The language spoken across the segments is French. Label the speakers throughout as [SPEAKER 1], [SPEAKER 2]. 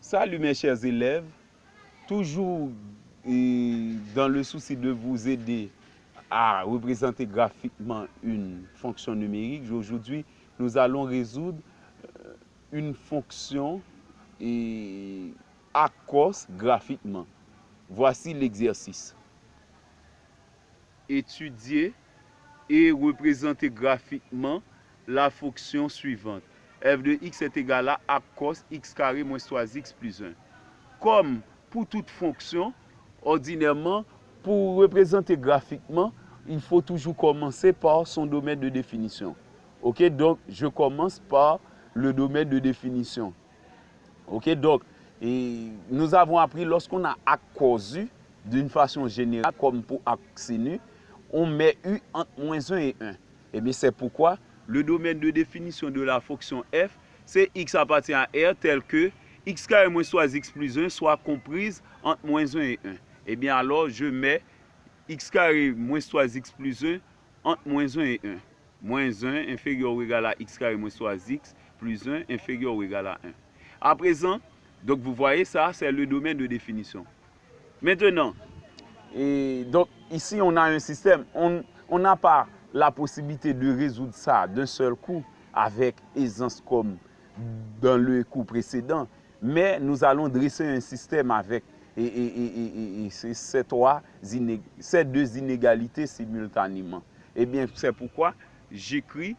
[SPEAKER 1] Salut mes chers élèves, toujours dans le souci de vous aider à représenter graphiquement une fonction numérique, aujourd'hui nous allons résoudre une fonction ACOS graphiquement. Voici l'exercice. Étudier et représenter graphiquement la fonction suivante. F de x est égal à cos x carré moins 3x plus 1. Comme pour toute fonction, ordinairement, pour représenter graphiquement, il faut toujours commencer par son domaine de définition. Ok, donc je commence par le domaine de définition. Ok, donc nous avons appris lorsqu'on a cos u d'une façon générale, comme pour nu, on met u entre moins 1 et 1. Et bien c'est pourquoi le domaine de définition de la fonction f, c'est x appartient à R tel que x carré moins 3x plus 1 soit comprise entre moins 1 et 1. Et bien alors je mets x carré moins 3x plus 1 entre moins 1 et 1. Moins 1 inférieur ou égal à x carré moins 3x plus 1 inférieur ou égal à 1. À présent, donc vous voyez ça, c'est le domaine de définition. Maintenant, donc ici on a un système, on n'a pas la possibilité de résoudre ça d'un seul coup avec aisance comme dans le cours précédent, mais nous allons dresser un système avec ces deux inégalités simultanément. Et bien c'est pourquoi j'écris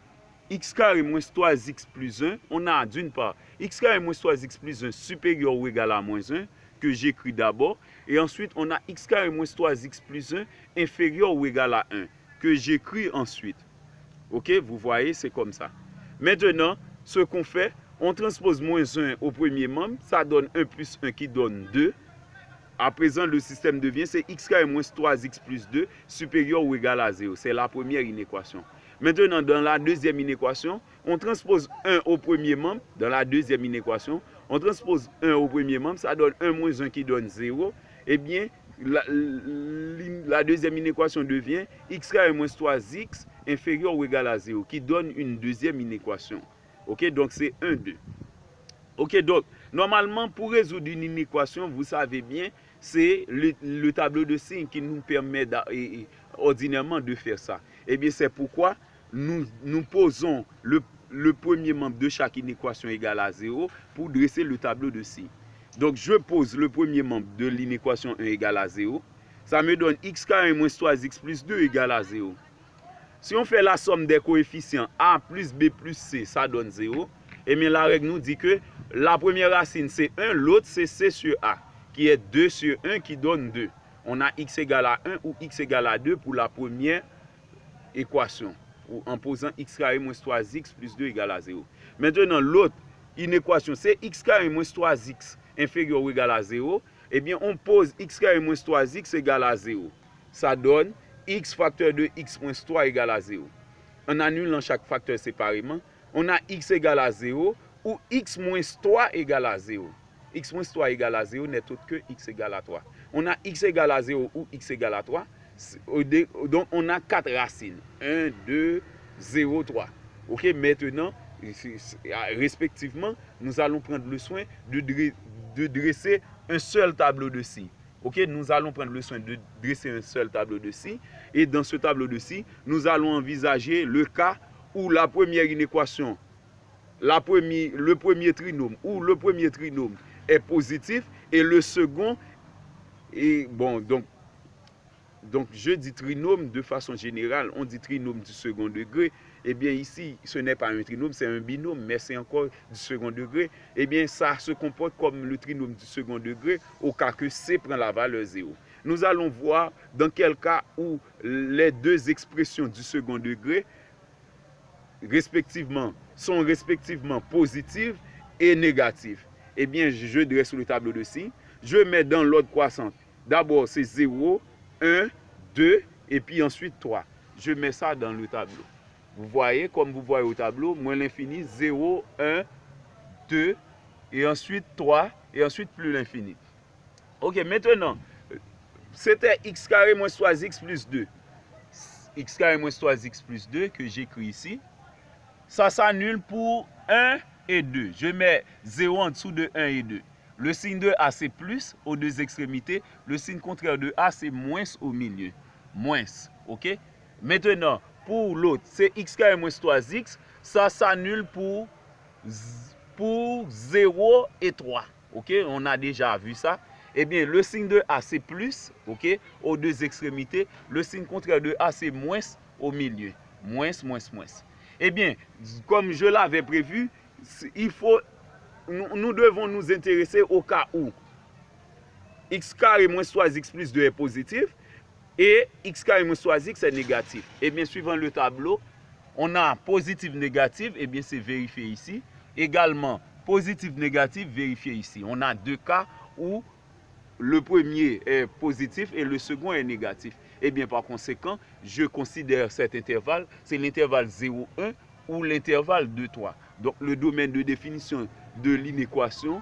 [SPEAKER 1] x carré moins 3x plus 1, on a d'une part x carré moins 3x plus 1 supérieur ou égal à moins 1, que j'écris d'abord, et ensuite on a x carré moins 3x plus 1 inférieur ou égal à 1, que j'écris ensuite. Ok, vous voyez, c'est comme ça. Maintenant, ce qu'on fait, on transpose moins 1 au premier membre, ça donne 1 plus 1 qui donne 2. À présent, le système devient, c'est x carré moins 3x plus 2 supérieur ou égal à 0. C'est la première inéquation. Maintenant, dans la deuxième inéquation, on transpose 1 au premier membre. Dans la deuxième inéquation, on transpose 1 au premier membre, ça donne 1 moins 1 qui donne 0. Eh bien, la deuxième inéquation devient x carré moins 3x inférieur ou égal à 0, qui donne une deuxième inéquation. Ok, donc c'est 1, 2. Ok, donc, normalement, pour résoudre une inéquation, vous savez bien, c'est le tableau de signes qui nous permet ordinairement de faire ça. Eh bien, c'est pourquoi nous posons le premier membre de chaque inéquation égal à 0 pour dresser le tableau de signes. Donc, je pose le premier membre de l'inéquation 1 égale à 0. Ça me donne x carré moins 3x plus 2 égale à 0. Si on fait la somme des coefficients a plus b plus c, ça donne 0. Et bien, la règle nous dit que la première racine, c'est 1, l'autre, c'est c sur a, qui est 2 sur 1, qui donne 2. On a x égale à 1 ou x égale à 2 pour la première équation, en posant x carré moins 3x plus 2 égale à 0. Maintenant, l'autre inéquation, c'est x carré moins 3x inférieur ou égal à 0. Eh bien, on pose x carré moins 3x égale à 0. Ça donne x facteur de x moins 3 égale à 0. En annulant chaque facteur séparément, on a x égale à 0 ou x moins 3 égale à 0. X moins 3 égale à 0 n'est autre que x égale à 3. On a x égale à 0 ou x égale à 3. Donc, on a 4 racines. 1, 2, 0, 3. Ok, maintenant, respectivement, nous allons prendre le soin de dresser un seul tableau de signes. Ok, nous allons prendre le soin de dresser un seul tableau de signes. Et dans ce tableau de signes, nous allons envisager le cas où la première inéquation, le premier trinôme est positif et le second est bon. Donc je dis trinôme de façon générale, on dit trinôme du second degré. Eh bien ici, ce n'est pas un trinôme, c'est un binôme, mais c'est encore du second degré. Eh bien ça se comporte comme le trinôme du second degré au cas que C prend la valeur 0. Nous allons voir dans quel cas où les deux expressions du second degré sont respectivement positives et négatives. Eh bien, je dresse le tableau de signes. Je mets dans l'ordre croissant. D'abord, c'est 0, 1, 2, et puis ensuite 3. Je mets ça dans le tableau. Vous voyez, comme vous voyez au tableau, moins l'infini, 0, 1, 2, et ensuite 3, et ensuite plus l'infini. Ok, maintenant, c'était x carré moins 3x plus 2. X carré moins 3x plus 2 que j'écris ici. Ça s'annule pour 1 et 2. Je mets 0 en dessous de 1 et 2. Le signe de A, c'est plus aux deux extrémités. Le signe contraire de A, c'est moins au milieu. Moins, ok? Maintenant, pour l'autre, c'est x carré moins 3x. Ça s'annule pour 0 et 3. Ok? On a déjà vu ça. Eh bien, le signe de A, c'est plus, ok? Aux deux extrémités. Le signe contraire de A, c'est moins au milieu. Moins. Eh bien, comme je l'avais prévu, nous devons nous intéresser au cas où x carré moins 3x plus 2 est positif et x carré moins 3x est négatif. Eh bien, suivant le tableau, on a positif, négatif, eh bien, c'est vérifié ici. Également, positif, négatif, vérifié ici. On a deux cas où le premier est positif et le second est négatif. Eh bien, par conséquent, je considère cet intervalle, c'est l'intervalle 0, 1 ou l'intervalle 2, 3. Donc, le domaine de définition de l'inéquation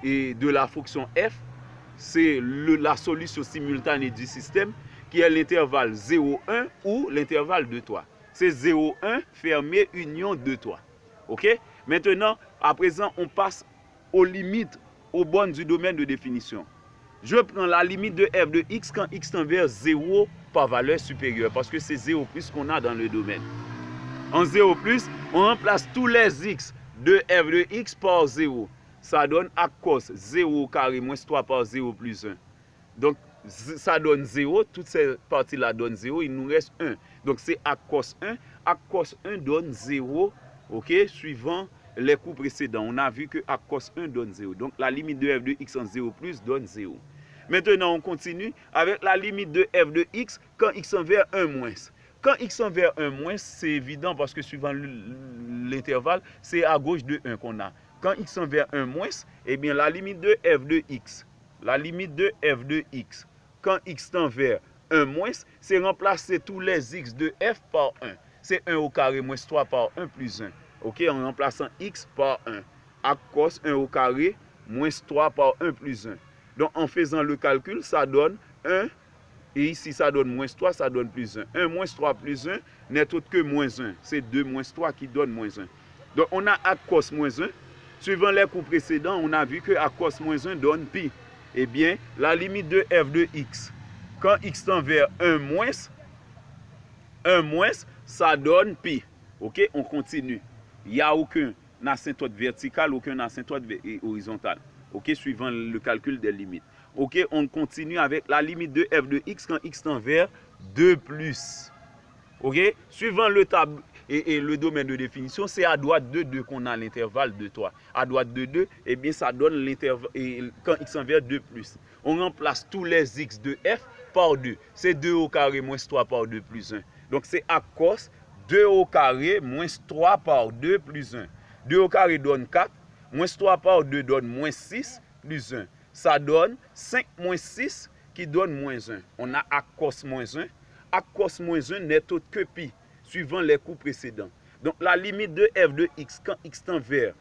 [SPEAKER 1] et de la fonction f, c'est la solution simultanée du système qui est l'intervalle 0, 1 ou l'intervalle 2, 3. C'est 0, 1 fermé, union 2, 3. OK? Maintenant, à présent, on passe aux limites, aux bornes du domaine de définition. Je prends la limite de f de x quand x tend vers 0 par valeur supérieure, parce que c'est 0 plus qu'on a dans le domaine. En 0 plus, on remplace tous les x de f de x par 0. Ça donne à cos 0 carré moins 3 par 0 plus 1. Donc, ça donne 0. Toutes ces parties-là donnent 0. Il nous reste 1. Donc, c'est à cos 1. À cos 1 donne 0. OK? Suivant les coups précédents, on a vu que à cos 1 donne 0. Donc, la limite de f de x en 0 plus donne 0. Maintenant, on continue avec la limite de f de x quand x en vers 1 moins. Quand x en vers 1 moins, c'est évident parce que suivant l'intervalle, c'est à gauche de 1 qu'on a. Quand x en vers 1 moins, eh bien, la limite de f de x, quand x tend vers 1 moins, c'est remplacer tous les x de f par 1. C'est 1 au carré moins 3 par 1 plus 1. OK, en remplaçant x par 1. À cos 1 au carré moins 3 par 1 plus 1. Donc, en faisant le calcul, ça donne 1. Et ici, ça donne moins 3, ça donne plus 1. 1 moins 3 plus 1 n'est autre que moins 1. C'est 2 moins 3 qui donne moins 1. Donc, on a à cos moins 1. Suivant les coups précédents, on a vu que à cos moins 1 donne pi. Eh bien, la limite de f de x, quand x tend vers 1 moins, ça donne pi. OK, on continue. Il n'y a aucun asymptote vertical, aucun asymptote horizontal. OK, suivant le calcul des limites. OK, on continue avec la limite de f de x quand x tend vers 2 plus. OK, suivant le tableau et le domaine de définition, c'est à droite de 2 qu'on a l'intervalle de 3. À droite de 2, eh bien, ça donne l'intervalle quand x tend vers 2 plus. On remplace tous les x de f par 2. C'est 2 au carré moins 3 par 2 plus 1. Donc, c'est à cos 2 au carré moins 3 par 2 plus 1. 2 au carré donne 4. Moins 3 par 2 donne moins 6 plus 1. Ça donne 5 moins 6 qui donne moins 1. On a à cos moins 1. À cos moins 1 n'est autre que pi, suivant les coups précédents. Donc, la limite de f de x quand x tend vers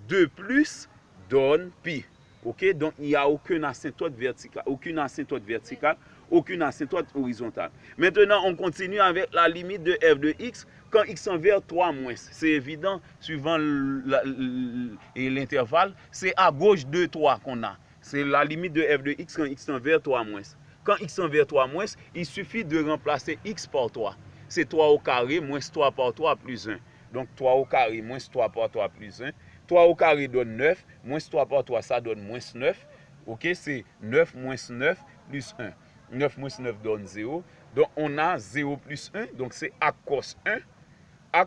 [SPEAKER 1] 2 plus donne pi. OK? Donc, il n'y a aucune asymptote verticale, aucune asymptote horizontale. Maintenant, on continue avec la limite de f de x quand x tend vers 3 moins. C'est évident, suivant l'intervalle, c'est à gauche de 3 qu'on a. C'est la limite de f de x quand x tend vers 3 moins. Quand x tend vers 3 moins, il suffit de remplacer x par 3. C'est 3 au carré moins 3 par 3 plus 1. Donc 3 au carré moins 3 par 3 plus 1. 3 au carré donne 9. Moins 3 par 3, ça donne moins 9. OK, c'est 9 moins 9 plus 1. 9 moins 9 donne 0. Donc on a 0 plus 1. Donc c'est à cos 1. À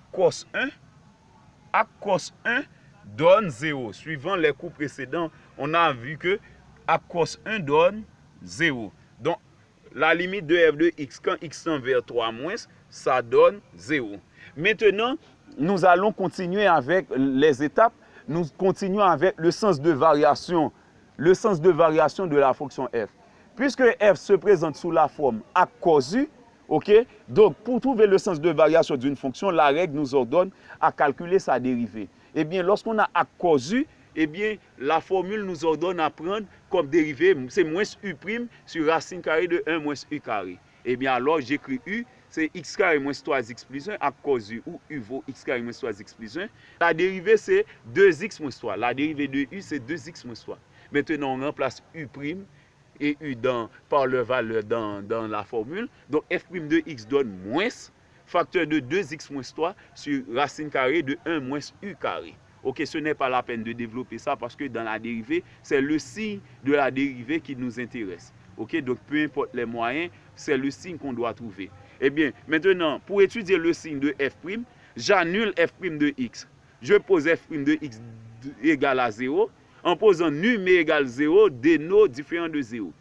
[SPEAKER 1] cos 1 donne 0. Suivant les coups précédents, on a vu que à cos 1 donne 0. Donc, la limite de f de x quand x tend vers 3 moins, ça donne 0. Maintenant, nous allons continuer avec les étapes. Nous continuons avec le sens de variation de la fonction f. Puisque f se présente sous la forme a cos u, OK? Donc, pour trouver le sens de variation d'une fonction, la règle nous ordonne à calculer sa dérivée. Eh bien, lorsqu'on a a cos u, eh bien, la formule nous ordonne à prendre comme dérivée, c'est moins u' sur racine carrée de 1 moins u carré. Eh bien, alors, j'écris u, c'est x carré moins 3x plus 1 à cause u, où u vaut x carré moins 3x plus 1. La dérivée, c'est 2x moins 3. La dérivée de u, c'est 2x moins 3. Maintenant, on remplace u' et u par leur valeur dans la formule. Donc, f' de x donne moins facteur de 2x moins 3 sur racine carrée de 1 moins u carré. Ok, ce n'est pas la peine de développer ça parce que dans la dérivée, c'est le signe de la dérivée qui nous intéresse. Ok, donc peu importe les moyens, c'est le signe qu'on doit trouver. Eh bien, maintenant, pour étudier le signe de f', j'annule f' de x. Je pose f' de x égale à 0. En posant num égale 0, déno différent de 0.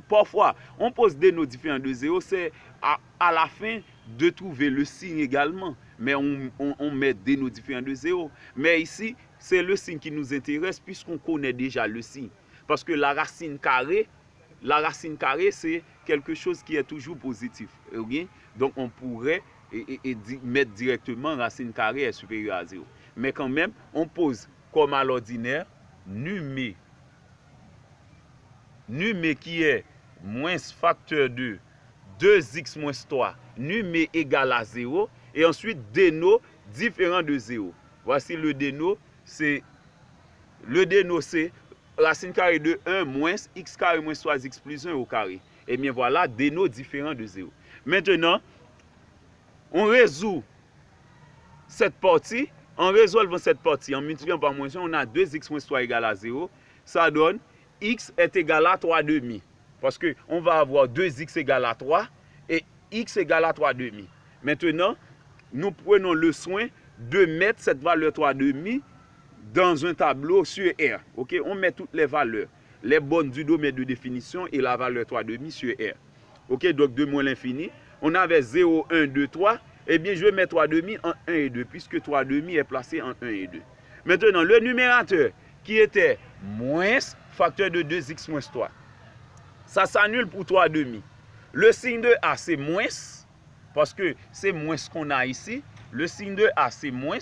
[SPEAKER 1] Parfois, on pose déno différent de 0, c'est à la fin de trouver le signe également. Mais on met déno différent de 0. Mais ici, c'est le signe qui nous intéresse puisqu'on connaît déjà le signe. Parce que la racine carrée, c'est quelque chose qui est toujours positif. Okay? Donc, on pourrait mettre directement racine carrée est supérieure à 0. Mais quand même, on pose comme à l'ordinaire, numé qui est moins facteur de 2x moins 3, numé égale à 0, et ensuite déno différent de 0. Voici le déno, c'est racine carrée de 1 moins x carré moins 3x plus 1 au carré. Et bien voilà, déno différent de 0. Maintenant, on résout cette partie. En résolvant cette partie, en multipliant par moins 1, on a 2x moins 3 égale à 0. Ça donne x est égal à 3 demi. Parce qu'on va avoir 2x égale à 3 et x égale à 3 demi. Maintenant, nous prenons le soin de mettre cette valeur 3 demi dans un tableau sur R. Okay? On met toutes les valeurs, les bonnes du domaine de définition et la valeur 3 demi sur R. Okay? Donc, de moins l'infini, on avait 0, 1, 2, 3. Eh bien, je vais mettre 3 demi en 1 et 2, puisque 3 demi est placé en 1 et 2. Maintenant, le numérateur, qui était moins facteur de 2x moins 3, ça s'annule pour 3 demi. Le signe de A, c'est moins, parce que c'est moins qu'on a ici. Le signe de A, c'est moins.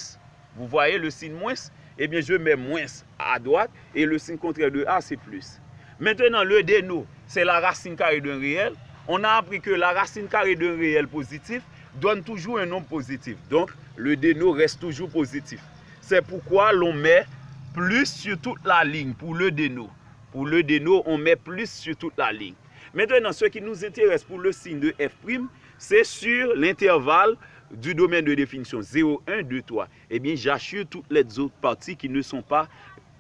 [SPEAKER 1] Vous voyez le signe moins? Eh bien, je mets moins à droite, et le signe contraire de A, c'est plus. Maintenant, le déno, c'est la racine carrée d'un réel. On a appris que la racine carrée d'un réel positif donne toujours un nombre positif. Donc, le déno reste toujours positif. C'est pourquoi l'on met plus sur toute la ligne pour le déno. Pour le déno, on met plus sur toute la ligne. Maintenant, ce qui nous intéresse pour le signe de f', c'est sur l'intervalle du domaine de définition 0, 1, 2, 3. Eh bien, j'assure toutes les autres parties qui ne sont pas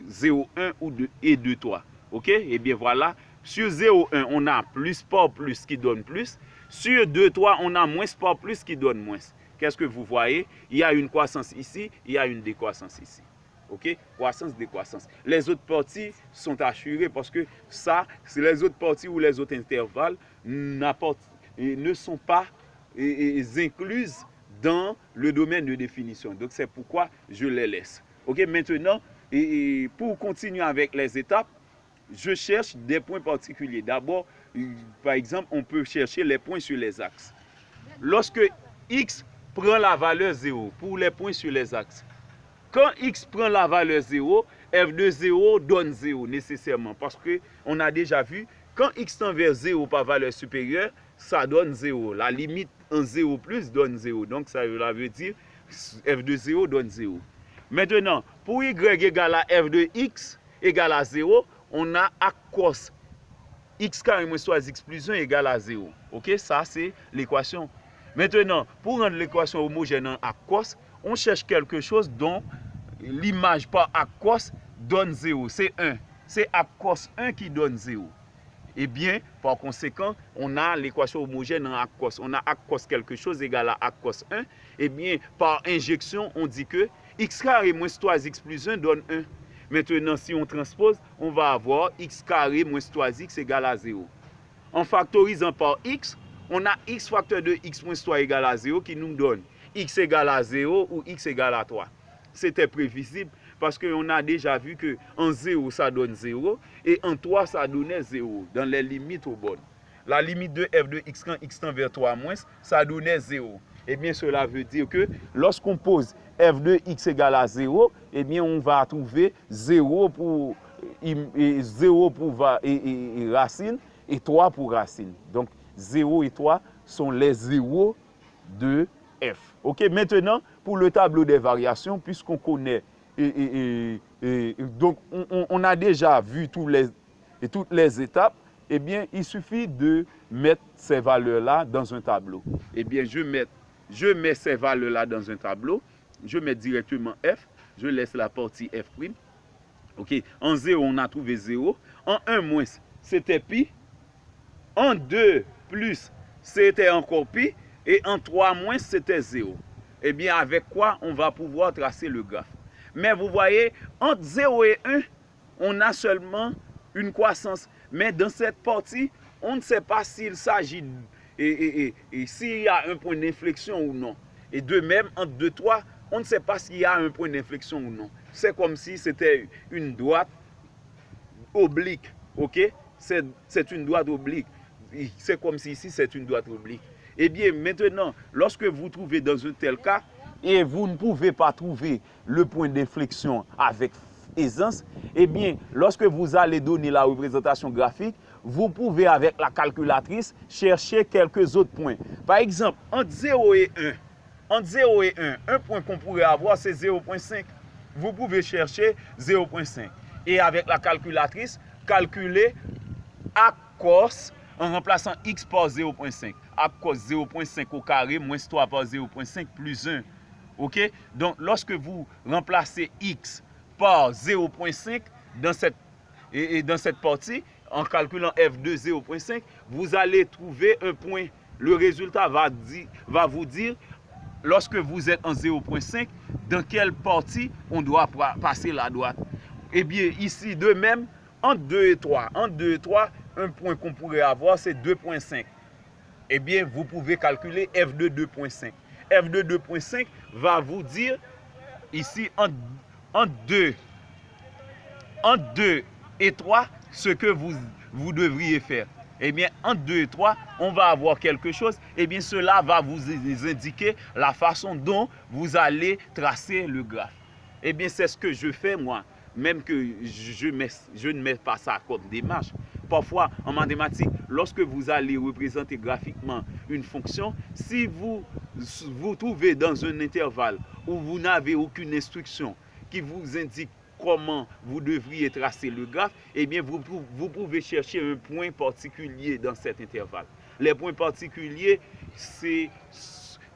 [SPEAKER 1] 0, 1 ou 2 et 2, 3. OK? Eh bien, voilà. Sur 0, 1, on a plus par plus qui donne plus. Sur 2, 3, on a moins par plus qui donne moins. Qu'est-ce que vous voyez? Il y a une croissance ici, il y a une décroissance ici. OK? Croissance, décroissance. Les autres parties sont assurées parce que ça, c'est les autres parties ou les autres intervalles ne sont pas incluses dans le domaine de définition. Donc, c'est pourquoi je les laisse. OK? Maintenant, pour continuer avec les étapes, je cherche des points particuliers. D'abord, par exemple, on peut chercher les points sur les axes. Lorsque x prend la valeur 0 pour les points sur les axes, quand x prend la valeur 0, f de 0 donne 0 nécessairement. Parce qu'on a déjà vu, quand x tend vers 0 par valeur supérieure, ça donne 0. La limite en 0 plus donne 0. Donc, ça veut dire f de 0 donne 0. Maintenant, pour y égale à f de x égale à 0, on a à cos x carré moins 3x plus 1 égale à 0. OK? Ça, c'est l'équation. Maintenant, pour rendre l'équation homogène en à cos, on cherche quelque chose dont l'image par à cos donne 0. C'est 1. C'est à cos 1 qui donne 0. Eh bien, par conséquent, on a l'équation homogène en à cos. On a à cos quelque chose égale à cos 1. Eh bien, par injection, on dit que x carré moins 3x plus 1 donne 1. Maintenant, si on transpose, on va avoir x carré moins 3x égale à 0. En factorisant par x, on a x facteur de x moins 3 égale à 0 qui nous donne x égale à 0 ou x égale à 3. C'était prévisible parce qu'on a déjà vu que en 0, ça donne 0 et en 3, ça donnait 0 dans les limites aux bornes. La limite de f de x quand x tend vers 3 moins, ça donnait 0. Eh bien, cela veut dire que lorsqu'on pose f de x égale à 0, eh bien, on va trouver 0 pour racine et 3 pour racine. Donc, 0 et 3 sont les zéros de f. Ok, maintenant, pour le tableau des variations, puisqu'on connaît, donc on a déjà vu toutes les étapes, eh bien, il suffit de mettre ces valeurs-là dans un tableau. Eh bien, je mets ces valeurs-là dans un tableau, je mets directement f, je laisse la partie f'. Ok, en 0, on a trouvé 0. En 1 moins, c'était pi. En 2 plus, c'était encore pi. Et en 3 moins, c'était 0. Eh bien, avec quoi on va pouvoir tracer le graphe? Mais vous voyez, entre 0 et 1, on a seulement une croissance. Mais dans cette partie, on ne sait pas s'il s'agit et s'il y a un point d'inflexion ou non. Et de même, entre 2 et 3, on ne sait pas s'il y a un point d'inflexion ou non. C'est comme si c'était une droite oblique. Ok? C'est une droite oblique. C'est comme si ici, c'est une droite oblique. Eh bien, maintenant, lorsque vous trouvez dans un tel cas, et vous ne pouvez pas trouver le point d'inflexion avec aisance, eh bien, lorsque vous allez donner la représentation graphique, vous pouvez, avec la calculatrice, chercher quelques autres points. Par exemple, entre 0 et 1, un point qu'on pourrait avoir, c'est 0,5. Vous pouvez chercher 0,5. Et avec la calculatrice, calculer à cos en remplaçant x par 0,5. À cos 0,5 au carré moins 3 par 0,5 plus 1. Ok? Donc, lorsque vous remplacez x par 0,5 dans cette partie, en calculant f de 0,5, vous allez trouver un point. Le résultat va vous dire, lorsque vous êtes en 0,5, dans quelle partie on doit passer la droite. Eh bien, ici, de même, entre 2 et 3, un point qu'on pourrait avoir, c'est 2,5. Eh bien, vous pouvez calculer f de 2,5. f de 2,5 va vous dire, ici, entre 2 et 3, ce que vous devriez faire. Eh bien, entre 2 et 3, on va avoir quelque chose. Eh bien, cela va vous indiquer la façon dont vous allez tracer le graphe. Eh bien, c'est ce que je fais, moi. Même que je ne mets pas ça comme démarche. Parfois, en mathématiques, lorsque vous allez représenter graphiquement une fonction, si vous trouvez dans un intervalle où vous n'avez aucune instruction qui vous indique comment vous devriez tracer le graphe, eh bien, vous pouvez chercher un point particulier dans cet intervalle. Les points particuliers,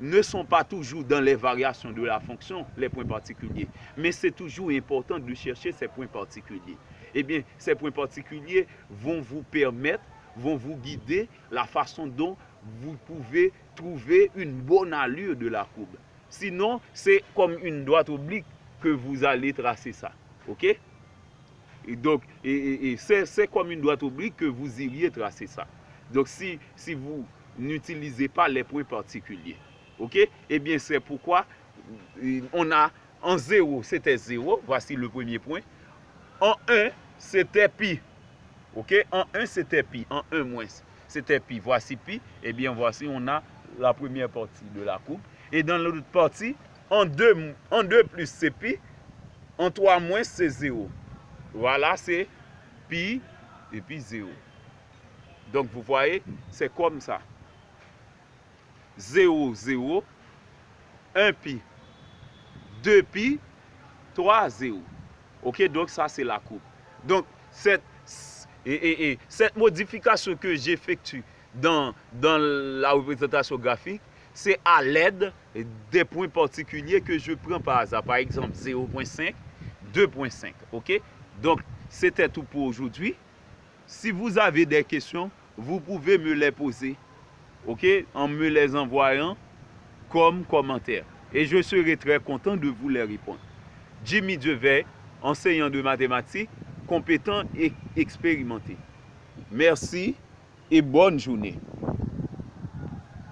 [SPEAKER 1] ne sont pas toujours dans les variations de la fonction, les points particuliers. Mais c'est toujours important de chercher ces points particuliers. Eh bien, ces points particuliers vont vous permettre, vont vous guider la façon dont vous pouvez trouver une bonne allure de la courbe. Sinon, c'est comme une droite oblique que vous allez tracer ça. OK? Et donc, c'est comme une droite oblique que vous iriez tracer ça. Donc, si vous n'utilisez pas les points particuliers, ok? Eh bien, c'est pourquoi on a en 0, c'était 0. Voici le premier point. En 1, c'était pi. Ok? En 1, c'était pi. En 1 moins, c'était pi. Voici pi. Eh bien, voici, on a la première partie de la courbe. Et dans l'autre partie, en 2 plus, c'est pi. En 3 moins, c'est 0. Voilà, c'est pi et puis 0. Donc, vous voyez, c'est comme ça. 0, 0, 1 pi, 2 pi, 3, 0. Ok, donc ça c'est la courbe. Donc, cette modification que j'effectue dans la représentation graphique, c'est à l'aide des points particuliers que je prends par hasard. Par exemple, 0,5, 2,5. Ok, donc c'était tout pour aujourd'hui. Si vous avez des questions, vous pouvez me les poser. Ok, en me les envoyant comme commentaire. Et je serai très content de vous les répondre. Jimmy Devey, enseignant de mathématiques, compétent et expérimenté. Merci et bonne journée.